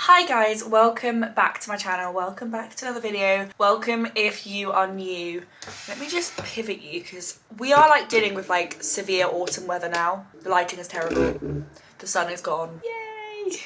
Hi guys, welcome back to my channel, welcome back to another video, welcome if you are new. Let me just pivot you because we are like dealing with like severe autumn weather now. The lighting is terrible, the sun is gone, yay!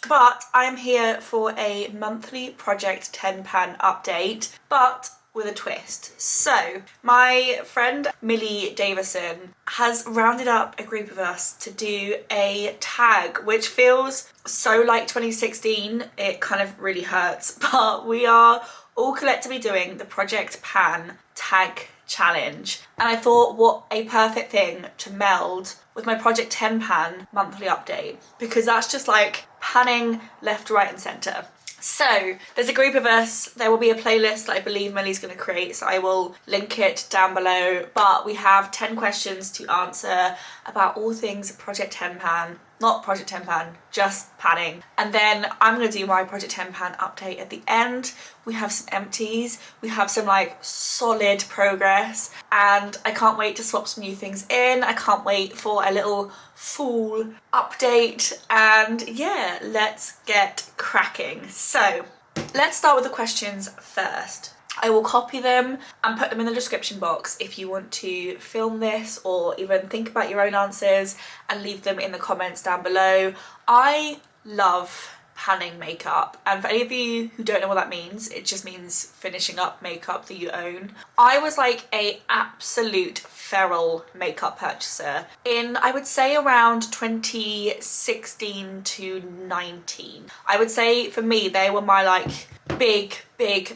But I am here for a monthly Project 10 Pan update, but with a twist. So my friend Millie Davison has rounded up a group of us to do a tag, which feels so like 2016. It kind of really hurts, but we are all collectively doing the Project Pan tag challenge, and I thought what a perfect thing to meld with my Project 10 Pan monthly update, because that's just like panning left, right and centre. So there's a group of us, there will be a playlist that I believe Millie's going to create, so I will link it down below, but we have 10 questions to answer about all things Project 10 Pan. Not Project 10 Pan, just panning. And then I'm going to do my Project 10 Pan update at the end. We have some empties, we have some like solid progress, and I can't wait to swap some new things in. I can't wait for a little full update, and yeah, let's get cracking. So let's start with the questions first. I will copy them and put them in the description box if you want to film this or even think about your own answers, and leave them in the comments down below. I love panning makeup, and for any of you who don't know what that means, it just means finishing up makeup that you own. I was like a absolute feral makeup purchaser in, I would say, around 2016 to 19. I would say for me they were my like big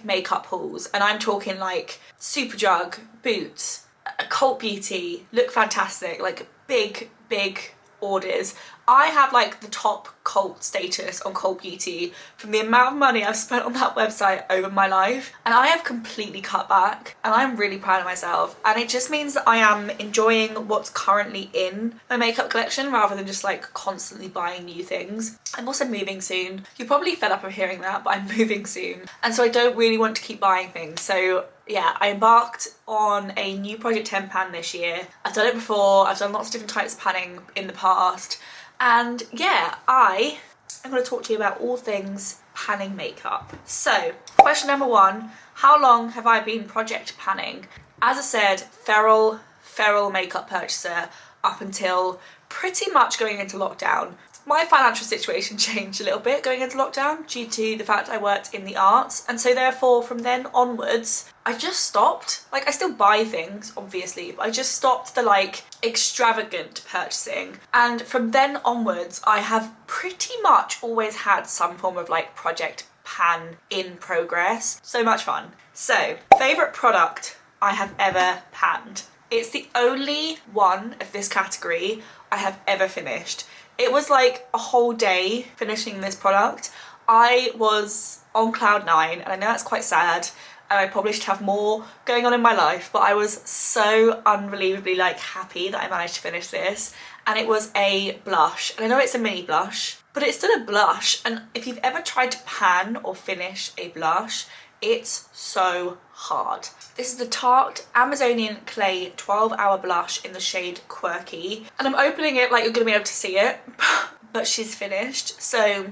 makeup hauls, and I'm talking like Superdrug, Boots, Cult Beauty, Look Fantastic, like big orders. I have like the top cult status on Cult Beauty from the amount of money I've spent on that website over my life, and I have completely cut back, and I'm really proud of myself, and it just means that I am enjoying what's currently in my makeup collection rather than just like constantly buying new things. I'm also moving soon. You're probably fed up of hearing that, but I'm moving soon, and so I don't really want to keep buying things. So yeah, I embarked on a new Project 10 Pan this year. I've done it before, I've done lots of different types of panning in the past, and yeah, I am going to talk to you about all things panning makeup. So question number one, how long have I been project panning? As I said, feral makeup purchaser up until pretty much going into lockdown. My financial situation changed a little bit going into lockdown due to the fact I worked in the arts, and so therefore from then onwards I just stopped. Like, I still buy things obviously, but I just stopped the like extravagant purchasing, and from then onwards I have pretty much always had some form of like project pan in progress. So much fun. So favourite product I have ever panned. It's the only one of this category I have ever finished. It was like a whole day finishing this product. I was on cloud 9, and I know that's quite sad, and I probably should have more going on in my life, but I was so unbelievably like happy that I managed to finish this. And it was a blush, and I know it's a mini blush, but it's still a blush, and if you've ever tried to pan or finish a blush, it's so hard. This is the Tarte Amazonian Clay 12-Hour Blush in the shade Quirky, and I'm opening it like you're gonna be able to see it, but she's finished, so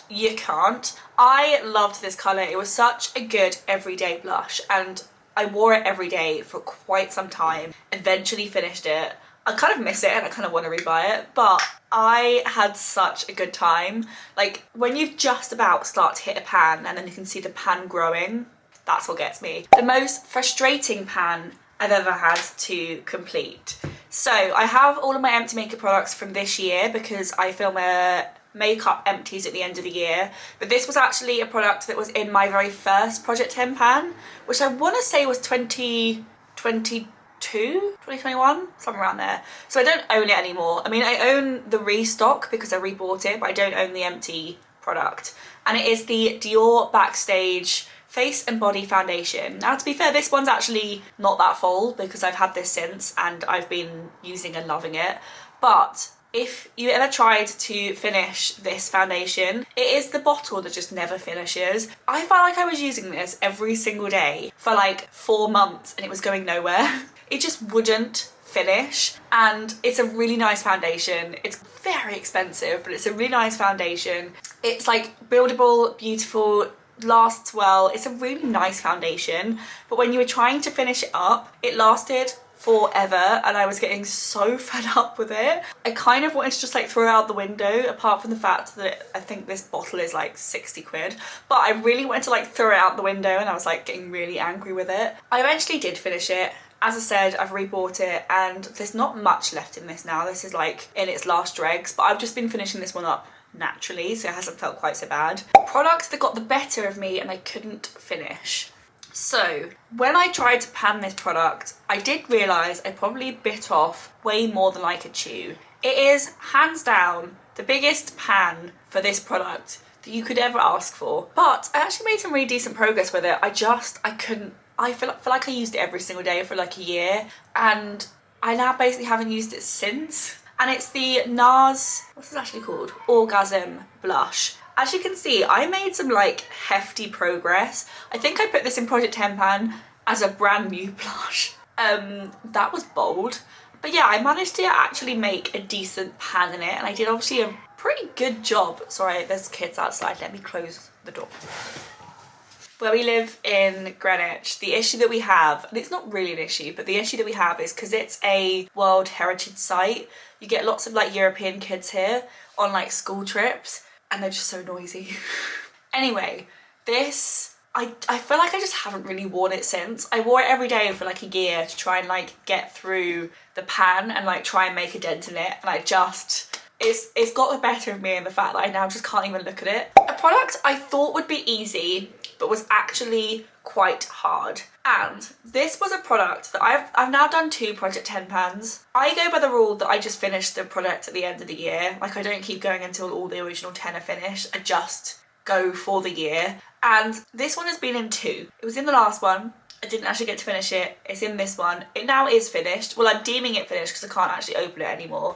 you can't. I loved this colour. It was such a good everyday blush, and I wore it every day for quite some time. Eventually finished it. I kind of miss it and I kind of want to rebuy it, but I had such a good time. Like, when you just about start to hit a pan and then you can see the pan growing, that's what gets me. The most frustrating pan I've ever had to complete. So I have all of my empty makeup products from this year because I film a makeup empties at the end of the year, but this was actually a product that was in my very first Project 10 Pan, which I want to say was 2021, somewhere around there. So I don't own it anymore. I mean, I own the restock because I rebought it, but I don't own the empty product. And it is the Dior Backstage Face and Body Foundation. Now, to be fair, this one's actually not that full because I've had this since and I've been using and loving it. But if you ever tried to finish this foundation, it is the bottle that just never finishes. I felt like I was using this every single day for like 4 months and it was going nowhere. It just wouldn't finish, and it's a really nice foundation. It's very expensive, but it's a really nice foundation. It's like buildable, beautiful, lasts well. It's a really nice foundation, but when you were trying to finish it up, it lasted forever and I was getting so fed up with it. I kind of wanted to just like throw it out the window, apart from the fact that I think this bottle is like 60 quid, but I really wanted to like throw it out the window and I was like getting really angry with it. I eventually did finish it. As I said, I've rebought it and there's not much left in this now. This is like in its last dregs, but I've just been finishing this one up naturally, so it hasn't felt quite so bad. Products that got the better of me and I couldn't finish. So when I tried to pan this product, I did realise I probably bit off way more than I could chew. It is hands down the biggest pan for this product that you could ever ask for. But I actually made some really decent progress with it. I couldn't, I feel like I used it every single day for like a year, and I now basically haven't used it since. And it's the NARS, what's this actually called? Orgasm Blush. As you can see, I made some like hefty progress. I think I put this in Project 10 pan as a brand new blush. That was bold. But yeah, I managed to actually make a decent pan in it, and I did obviously a pretty good job. Sorry, there's kids outside, let me close the door. Where we live in Greenwich, the issue that we have, and it's not really an issue, but the issue that we have is because it's a World Heritage Site, you get lots of like European kids here on like school trips, and they're just so noisy. Anyway, this, I feel like I just haven't really worn it since. I wore it every day for like a year to try and like get through the pan and like try and make a dent in it, and I just, it's got the better of me in the fact that I now just can't even look at it. A product I thought would be easy, but was actually quite hard. And this was a product that I've now done 2 Project 10 pans. I go by the rule that I just finish the product at the end of the year. Like I don't keep going until all the original 10 are finished. I just go for the year. And this one has been in 2. It was in the last one. I didn't actually get to finish it. It's in this one. It now is finished. Well, I'm deeming it finished because I can't actually open it anymore.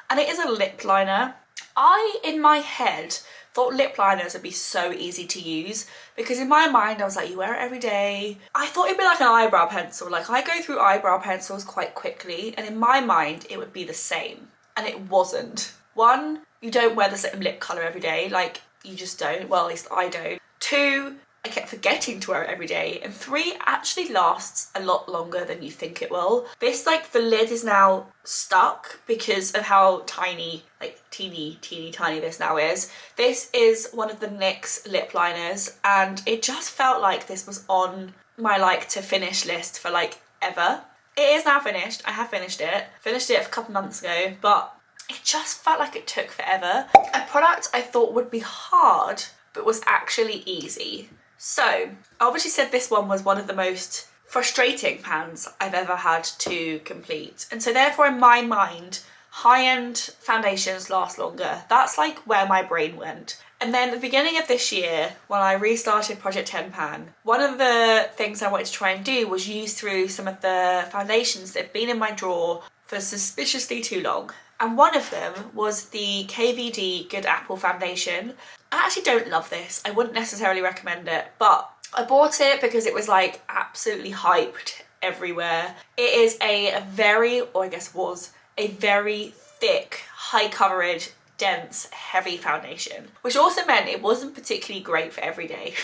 And it is a lip liner. I, in my head, thought lip liners would be so easy to use because in my mind I was like, you wear it every day. I thought it'd be like an eyebrow pencil. Like I go through eyebrow pencils quite quickly, and in my mind it would be the same, and it wasn't. 1, you don't wear the same lip colour every day, like you just don't, well at least I don't. 2, I kept forgetting to wear it every day, and 3, actually lasts a lot longer than you think it will. This, like, the lid is now stuck because of how tiny, like teeny tiny this now is. This is one of the NYX lip liners, and it just felt like this was on my like to finish list for like ever. It is now finished. I have finished it a couple months ago, but it just felt like it took forever. A product I thought would be hard but was actually easy. So, I obviously said this one was one of the most frustrating pans I've ever had to complete. And so therefore in my mind, high-end foundations last longer. That's like where my brain went. And then at the beginning of this year, when I restarted Project 10 Pan, one of the things I wanted to try and do was use through some of the foundations that had been in my drawer for suspiciously too long. And one of them was the KVD Good Apple foundation. I actually don't love this. I wouldn't necessarily recommend it, but I bought it because it was like absolutely hyped everywhere. It is a very, or I guess was, a very thick, high coverage, dense, heavy foundation, which also meant it wasn't particularly great for every day.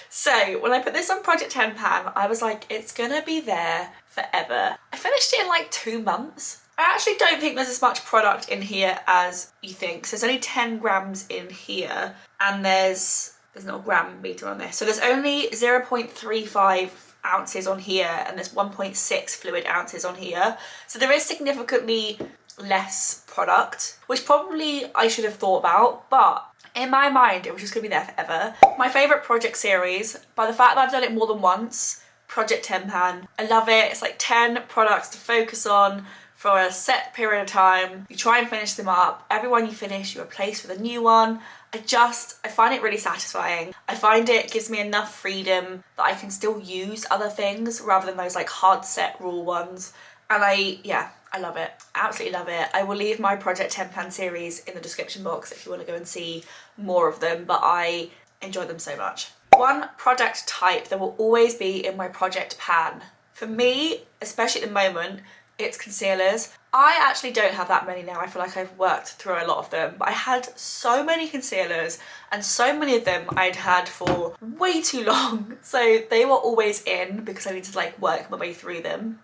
So when I put this on Project 10 Pan, I was like, it's gonna be there forever. I finished it in like 2 months. I actually don't think there's as much product in here as you think. So there's only 10 grams in here, and there's not a gram meter on this. So there's only 0.35 ounces on here, and there's 1.6 fluid ounces on here. So there is significantly less product, which probably I should have thought about, but in my mind, it was just gonna be there forever. My favorite project series, by the fact that I've done it more than once, Project 10 Pan. I love it. It's like 10 products to focus on for a set period of time. You try and finish them up. Every one you finish, you replace with a new one. I find it really satisfying. I find it gives me enough freedom that I can still use other things rather than those like hard set rule ones. And I love it. I absolutely love it. I will leave my Project 10 Pan series in the description box if you want to go and see more of them, but I enjoy them so much. One product type that will always be in my Project Pan, for me, especially at the moment, it's concealers. I actually don't have that many now. I feel like I've worked through a lot of them, but I had so many concealers and so many of them I'd had for way too long. So they were always in because I needed to like work my way through them.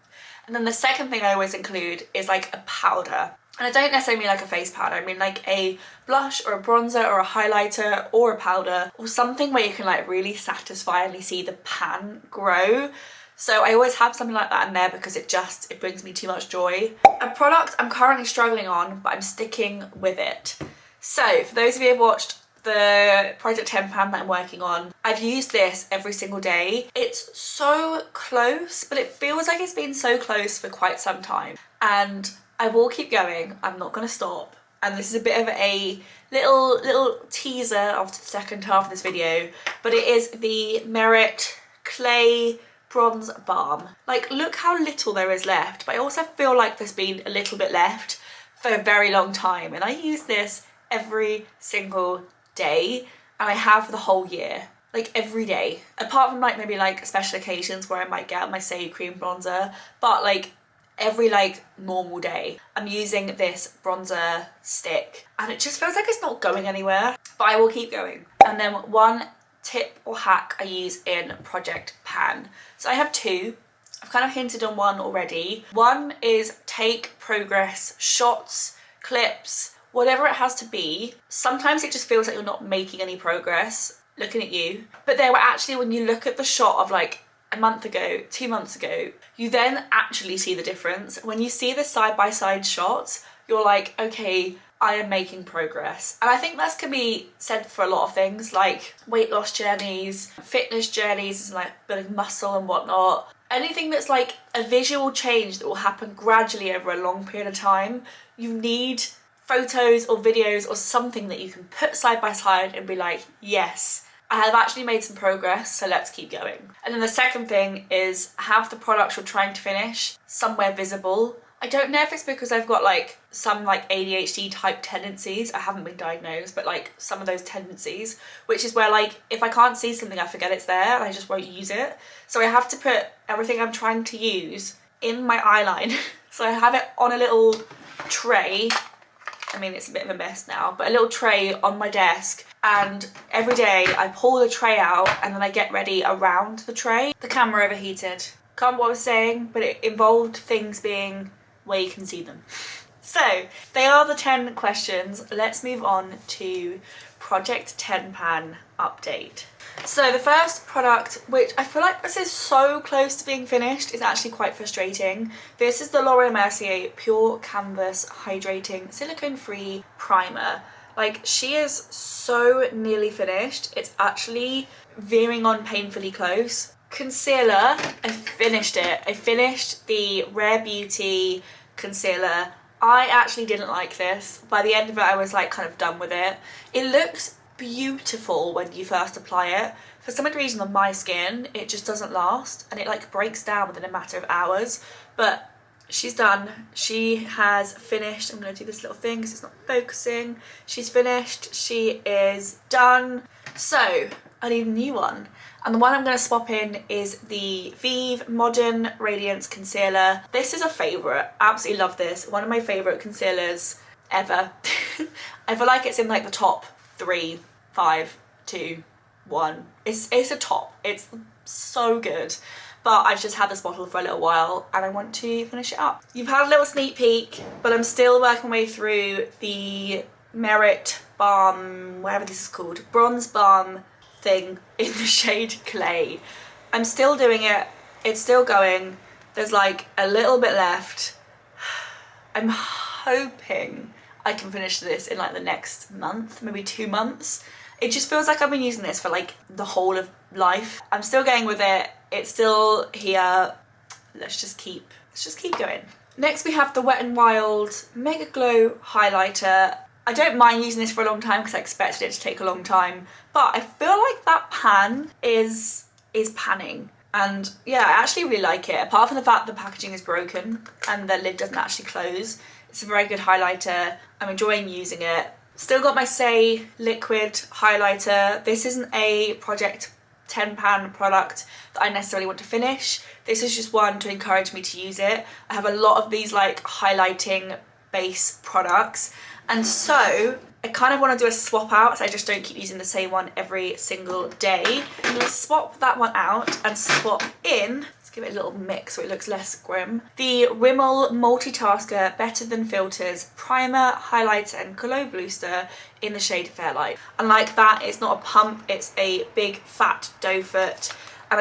And then the second thing I always include is like a powder. And I don't necessarily mean like a face powder, I mean like a blush or a bronzer or a highlighter or a powder or something where you can like really satisfyingly see the pan grow. So I always have something like that in there because it brings me too much joy. A product I'm currently struggling on, but I'm sticking with it. So for those of you who have watched the Project 10 pan that I'm working on, I've used this every single day. It's so close, but it feels like it's been so close for quite some time. And I will keep going, I'm not gonna stop. And this is a bit of a little teaser of the second half of this video, but it is the Merit Clay Bronze Balm. Like, look how little there is left, but I also feel like there's been a little bit left for a very long time. And I use this every single day, and I have for the whole year. Like every day. Apart from like maybe like special occasions where I might get my Say Cream bronzer, but like every like normal day I'm using this bronzer stick and it just feels like it's not going anywhere, but I will keep going. And then one tip or hack I use in Project Pan. So I have two. I've kind of hinted on one already. One is take progress shots, clips, whatever it has to be. Sometimes it just feels like you're not making any progress looking at you, but they were actually, when you look at the shot of like a month ago, 2 months ago, you then actually see the difference. When you see the side-by-side shots, you're like, okay, I am making progress. And I think that can be said for a lot of things, like weight loss journeys, fitness journeys, and like building muscle and whatnot. Anything that's like a visual change that will happen gradually over a long period of time, you need photos or videos or something that you can put side by side and be like, yes, I have actually made some progress, so let's keep going. And then the second thing is have the products you're trying to finish somewhere visible. I don't know if it's because I've got like some like ADHD type tendencies. I haven't been diagnosed, but like some of those tendencies, which is where like if I can't see something, I forget it's there and I just won't use it. So I have to put everything I'm trying to use in my eyeline. So I have it on a little tray. I mean, it's a bit of a mess now, but a little tray on my desk, and every day I pull the tray out and then I get ready around the tray. The camera overheated. Can't remember what I was saying, but it involved things being where you can see them. So they are the 10 questions. Let's move on to Project 10 Pan update. So the first product, which I feel like this is so close to being finished, is actually quite frustrating. This is the Laura Mercier Pure Canvas Hydrating Silicone Free Primer. Like, she is so nearly finished. It's actually veering on painfully close. Concealer, I finished it. I finished the Rare Beauty concealer. I actually didn't like this. By the end of it, I was like kind of done with it. It looks beautiful when you first apply it. For some reason on my skin, it just doesn't last and it like breaks down within a matter of hours. But she's done. She has finished. I'm going to do this little thing because it's not focusing. She's finished. She is done. So I need a new one. And the one I'm going to swap in is the Vive Modern Radiance Concealer. This is a favourite. Absolutely love this. One of my favourite concealers ever. I feel like it's in like the top 3, 5, 2, 1. It's a top. It's so good. But I've just had this bottle for a little while and I want to finish it up. You've had a little sneak peek, but I'm still working my way through the Merit Balm, whatever this is called, Bronze Balm thing in the shade Clay. I'm still doing it. It's still going. There's like a little bit left. I'm hoping I can finish this in like the next month, maybe 2 months. It just feels like I've been using this for like the whole of life. I'm still going with it. It's still here. Let's just keep going. Next we have the Wet n Wild Mega Glow Highlighter. I don't mind using this for a long time because I expected it to take a long time, but I feel like that pan is panning. And yeah, I actually really like it. Apart from the fact the packaging is broken and the lid doesn't actually close, it's a very good highlighter. I'm enjoying using it. Still got my Say liquid highlighter. This isn't a Project £10 product that I necessarily want to finish. This is just one to encourage me to use it. I have a lot of these like highlighting base products, and so I kind of want to do a swap out so I just don't keep using the same one every single day. I'm going to swap that one out and swap in, let's give it a little mix so it looks less grim, the Rimmel Multitasker Better Than Filters Primer, Highlighter and Glow Booster in the shade Fairlight. And like that, it's not a pump, it's a big fat doe foot, and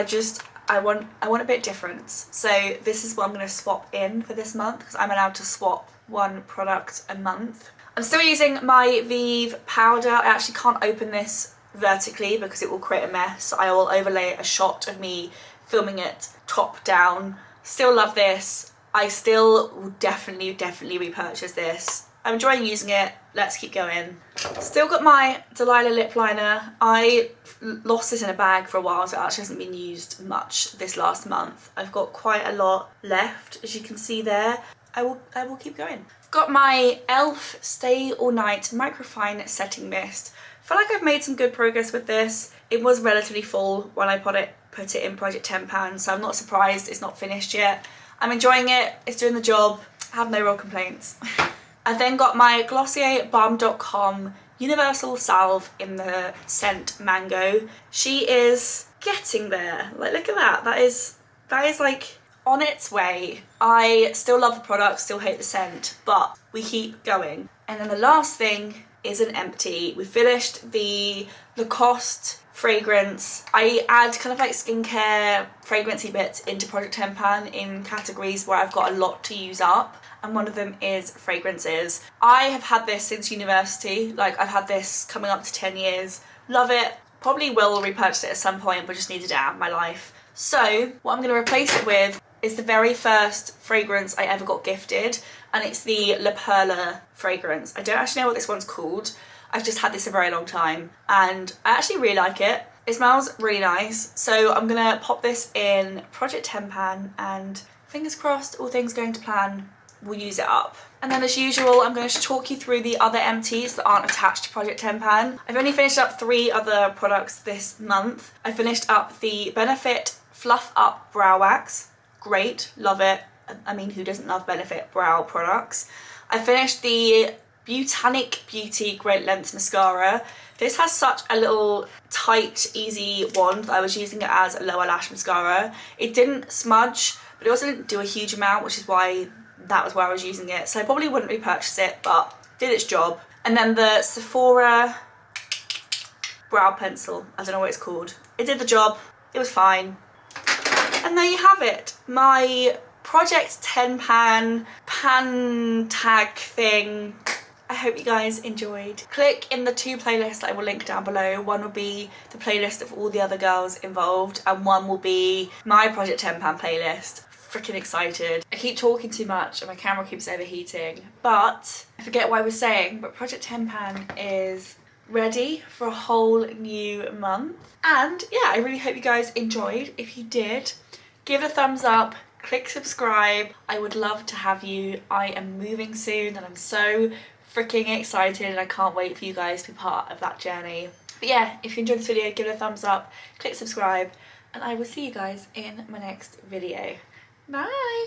I want a bit different. So this is what I'm going to swap in for this month, because I'm allowed to swap one product a month. I'm still using my Vive powder. I actually can't open this vertically because it will create a mess. I will overlay a shot of me filming it top down. Still love this. I still will definitely repurchase this. I'm enjoying using it. Let's keep going. Still got my Delilah lip liner. I lost this in a bag for a while, so it actually hasn't been used much this last month. I've got quite a lot left, as you can see there. I will keep going. Got my e.l.f. Stay All Night Microfine Setting Mist. I feel like I've made some good progress with this. It was relatively full when I put it in Project 10 Pan, so I'm not surprised it's not finished yet. I'm enjoying it, it's doing the job, I have no real complaints. I then got my Glossier Balm.com Universal Salve in the scent Mango. She is getting there. Like, look at that. That is like on its way. I still love the product, still hate the scent, but we keep going. And then the last thing is an empty. We finished the Lacoste fragrance. I add kind of like skincare fragrancey bits into Project 10 Pan in categories where I've got a lot to use up, and one of them is fragrances. I have had this since university. Like, I've had this coming up to 10 years. Love it. Probably will repurchase it at some point, but just needed it out of my life. So what I'm going to replace it with is the very first fragrance I ever got gifted, and it's the La Perla fragrance. I don't actually know what this one's called. I've just had this a very long time and I actually really like it. It smells really nice. So I'm gonna pop this in Project 10 Pan, and fingers crossed, all things going to plan, we'll use it up. And then as usual, I'm going to talk you through the other empties that aren't attached to Project 10 Pan. I've only finished up 3 other products this month. I finished up the Benefit Fluff Up Brow Wax. Great, love it. I mean, who doesn't love Benefit brow products? I finished the Botanic Beauty Great Length Mascara. This has such a little tight, easy wand that I was using it as a lower lash mascara. It didn't smudge, but it also didn't do a huge amount, which is why that was where I was using it. So I probably wouldn't repurchase it, but did its job. And then the Sephora brow pencil. I don't know what it's called. It did the job. It was fine. And there you have it. My Project 10 pan tag thing. I hope you guys enjoyed. Click in the 2 playlists that I will link down below. One will be the playlist of all the other girls involved, and one will be my Project 10 Pan playlist. Freaking excited. I keep talking too much and my camera keeps overheating, but I forget what I was saying, but Project 10 Pan is ready for a whole new month. And yeah, I really hope you guys enjoyed. If you did, give it a thumbs up. Click subscribe. I would love to have you. I am moving soon and I'm so freaking excited and I can't wait for you guys to be part of that journey. But yeah, if you enjoyed this video, give it a thumbs up, click subscribe, and I will see you guys in my next video. Bye!